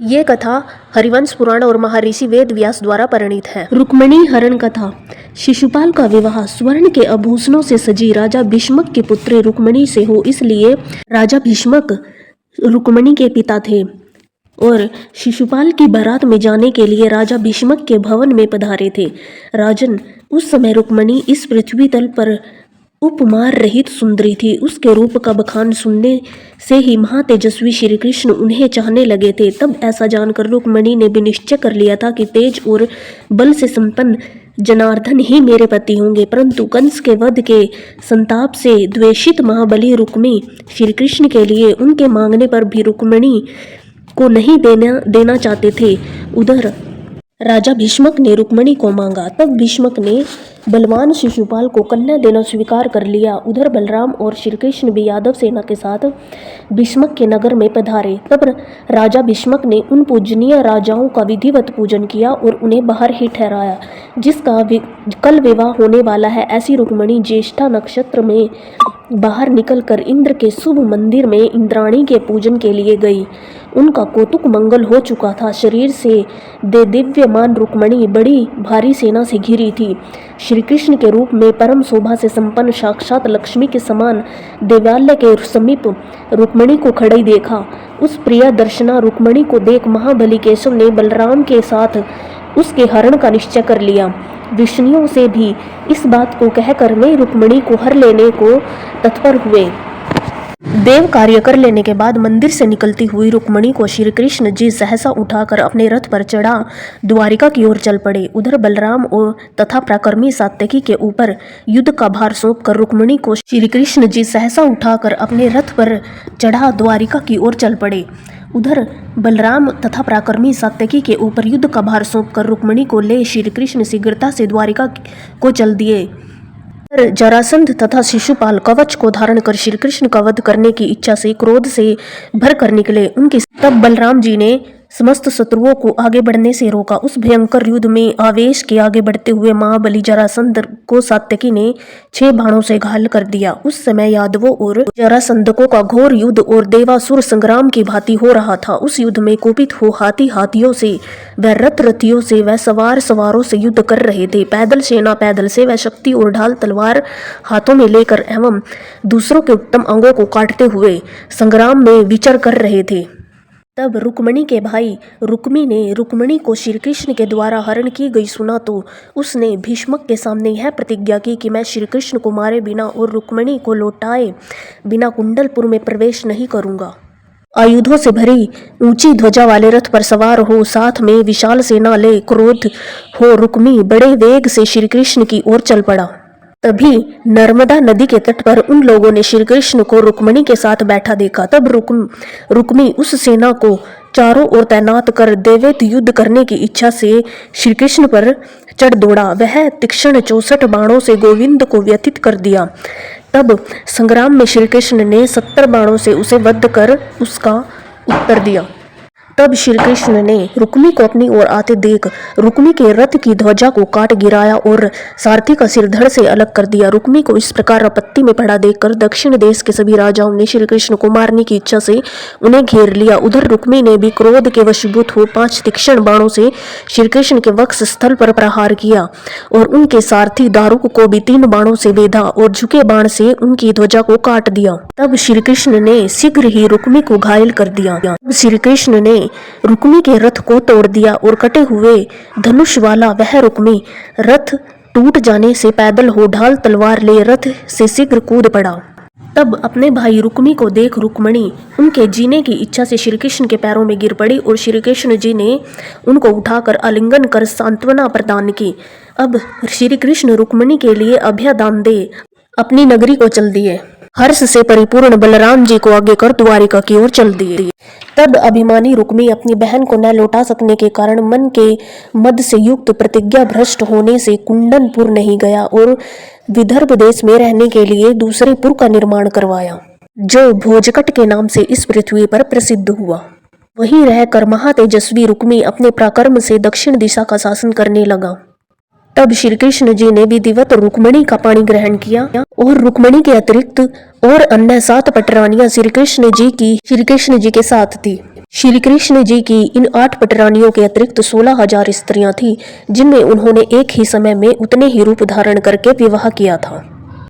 ये कथा हरिवंश पुराण और महर्षि वेद व्यास द्वारा परिणीत है। रुक्मिणी हरण कथा। शिशुपाल का विवाह स्वर्ण के आभूषणों से सजी राजा भीष्मक के पुत्री रुक्मिणी से हो, इसलिए राजा भीष्मक रुक्मिणी के पिता थे और शिशुपाल की बारात में जाने के लिए राजा भीष्मक के भवन में पधारे थे। राजन, उस समय रुक्मिणी इस पृथ्वी तल पर उपमार रहित सुंदरी थी। उसके रूप का बखान सुनने से ही महातेजस्वी श्री कृष्ण उन्हें चाहने लगे थे। तब ऐसा जानकर रुक्मिणी ने भी निश्चय कर लिया था कि तेज और बल से संपन्न जनार्दन ही मेरे पति होंगे। परंतु कंस के वध के संताप से द्वेषित महाबली रुक्मी श्री कृष्ण के लिए उनके मांगने पर भी रुक्मिणी को नहीं देना चाहते थे। उधर राजा भीष्मक ने रुक्मिणी को मांगा। तब भीष्मक ने बलवान शिशुपाल को कन्या देना स्वीकार कर लिया। उधर बलराम और श्री कृष्ण भी यादव सेना के साथ भीष्मक के नगर में पधारे। तब राजा भीष्मक ने उन पूजनीय राजाओं का विधिवत पूजन किया और उन्हें बाहर ही ठहराया। जिसका कल विवाह होने वाला है, ऐसी रुक्मिणी ज्येष्ठा नक्षत्र में बाहर निकलकर इंद्र के शुभ मंदिर में इंद्राणी के पूजन के लिए गई। उनका कौतुक मंगल हो चुका था। शरीर से दिव्यमान रुक्मिणी बड़ी भारी सेना से घिरी थी। श्री कृष्ण के रूप में परम शोभा से संपन्न साक्षात लक्ष्मी के समान देवालय के समीप रुक्मिणी को खड़ी देखा। उस प्रिय दर्शना रुक्मिणी को देख महाबली केशव ने बलराम के साथ उसके हरण का निश्चय कर लिया। विष्णुओं से भी इस बात को कहकर वे रुक्मिणी को हर लेने को तत्पर हुए। देव कार्य कर लेने के बाद मंदिर से निकलती हुई रुक्मिणी को श्री कृष्ण जी सहसा उठाकर अपने रथ पर चढ़ा द्वारिका की ओर चल पड़े। उधर बलराम और तथा प्राकर्मी सात्यकी के ऊपर युद्ध का भार सौंपकर रुक्मिणी को श्री कृष्ण जी सहसा उठाकर अपने रथ पर चढ़ा द्वारिका की ओर चल पड़े। उधर बलराम तथा प्राकर्मी सात्यकी के ऊपर युद्ध का भार सौंपकर रुक्मिणी को ले श्री कृष्ण शीघ्रता से द्वारिका को चल दिए। जरासंध तथा शिशुपाल कवच को धारण कर श्री कृष्ण का वध करने की इच्छा से क्रोध से भर कर निकले। उनके तब बलराम जी ने समस्त शत्रुओं को आगे बढ़ने से रोका। उस भयंकर युद्ध में आवेश के आगे बढ़ते हुए महाबली जरासंध को सात्यकी ने 6 बाणों से घायल कर दिया। उस समय यादवों और जरासंधकों का घोर युद्ध और देवासुर संग्राम की भांति हो रहा था। उस युद्ध में कुपित हो हाथियों से व रथियों से व सवारों से युद्ध कर रहे थे। पैदल सेना पैदल से व शक्ति और ढाल तलवार हाथों में लेकर एवं दूसरों के उत्तम अंगों को काटते हुए संग्राम में विचर कर रहे थे। तब रुक्मिणी के भाई रुक्मी ने रुक्मिणी को श्री कृष्ण के द्वारा हरण की गई सुना तो उसने भीष्मक के सामने यह प्रतिज्ञा की कि मैं श्री कृष्ण को मारे बिना और रुक्मिणी को लौटाए बिना कुंडलपुर में प्रवेश नहीं करूंगा। आयुधों से भरी ऊंची ध्वजा वाले रथ पर सवार हो, साथ में विशाल सेना ले क्रोध हो रुक्मी बड़े वेग से श्री कृष्ण की ओर चल पड़ा। तभी नर्मदा नदी के तट पर उन लोगों ने श्री कृष्ण को रुक्मिणी के साथ बैठा देखा। तब रुक्मी उस सेना को चारों ओर तैनात कर दैवेत युद्ध करने की इच्छा से श्री कृष्ण पर चढ़ दौड़ा। वह तीक्ष्ण 64 बाणों से गोविंद को व्यथित कर दिया। तब संग्राम में श्री कृष्ण ने 70 बाणों से उसे वध कर उसका उत्तर दिया। तब श्री कृष्ण ने रुक्मी को अपनी ओर आते देख रुक्मी के रथ की ध्वजा को काट गिराया और सारथी का सिर धड़ से अलग कर दिया। रुक्मी को इस प्रकार आपत्ति में पड़ा देखकर दक्षिण देश के सभी राजाओं ने श्री कृष्ण को मारने की इच्छा से उन्हें घेर लिया। उधर रुक्मी ने भी क्रोध के वशीभूत हो 5 तीक्ष्ण बाणों से श्री कृष्ण के वक्ष स्थल पर प्रहार किया और उनके सारथी दारुक को भी 3 बाणों से बेधा और झुके बाण से उनकी ध्वजा को काट दिया। तब श्री कृष्ण ने शीघ्र ही रुक्मी को घायल कर दिया। श्री कृष्ण ने रुक्मी के रथ को तोड़ दिया और कटे हुए धनुष वाला वह रुक्मी रथ टूट जाने से पैदल हो ढाल तलवार ले रथ से शीघ्र कूद पड़ा। तब अपने भाई रुक्मी को देख रुक्मिणी उनके जीने की इच्छा से श्री कृष्ण के पैरों में गिर पड़ी और श्री कृष्ण जी ने उनको उठाकर आलिंगन कर सांत्वना प्रदान की। अब श्री कृष्ण रुक्मिणी के लिए अभयदान दे अपनी नगरी को चल दिए। हर्ष से परिपूर्ण बलराम जी को आगे कर द्वारिका की ओर चल दिए। तब अभिमानी रुक्मी अपनी बहन को न लौटा सकने के कारण मन के मद से युक्त प्रतिज्ञा भ्रष्ट होने से कुंडनपुर नहीं गया और विदर्भ देश में रहने के लिए दूसरे पुर का निर्माण करवाया, जो भोजकट के नाम से इस पृथ्वी पर प्रसिद्ध हुआ। वहीं रहकर महातेजस्वी रुक्मी अपने पराक्रम से दक्षिण दिशा का शासन करने लगा। तब श्री कृष्ण जी ने विधिवत रुक्मिणी का पाणी ग्रहण किया और रुक्मिणी के अतिरिक्त और अन्य 7 पटरानियां श्री कृष्ण जी के साथ थी। श्री कृष्ण जी की इन 8 पटरानियों के अतिरिक्त 16,000 स्त्रियां थीं, जिनमें उन्होंने एक ही समय में उतने ही रूप धारण करके विवाह किया था।